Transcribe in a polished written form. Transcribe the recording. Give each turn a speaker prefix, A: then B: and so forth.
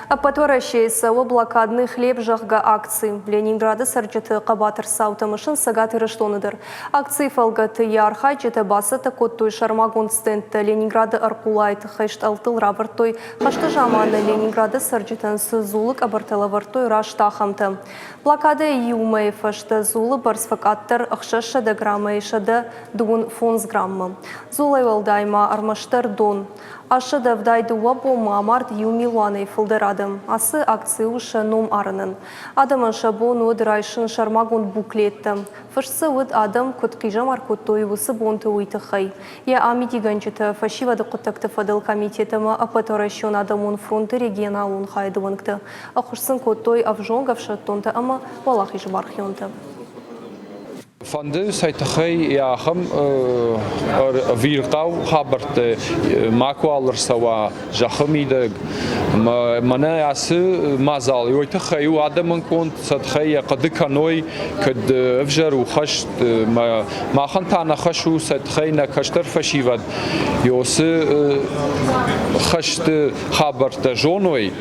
A: Апатваращейса блокадный хлеб жағға акции. Ленинграды сарджеті қабатыр саутымышын сагат ирыштоныдыр. Акции фалгаты ярхай жеті басыты коттой шармагон стендті Ленинграды аркулайты хэшт алтыл рабыртой. Хашты жаманы Ленинграды сарджетін сызулық абарталы вартой раштахамты. Блокады юмай фашты зулы барсфакаттыр ақшашы деграммы ешады дуын фонз граммы. Зулай валдайма армаштыр дон. Ашыды вдайды уабома амарт юмилуаны фылдырадым. Асы акции ушы ном арынын. Адымын шабон өдірайшын шармагон буклетті. Фышсы өд адым күткижам аркуттой высы бонты уйтықай. Я амити ганчыты фашивады құттықты фадыл комитетімі апаторащон адамын фронты регионалын хайдывынкты. Ақышсын коттой авжонгавшы тонты ама валахиш бархионты.
B: Фанды сайтахай яхам виртау хабарт макуалыр сава жахамидаг мана ясы мазал йойтахай адамын конт сатхай қадыканой кад авжару хашт махан тана хашу сатхай на каштар фашивад йосы хашт хабарт жоной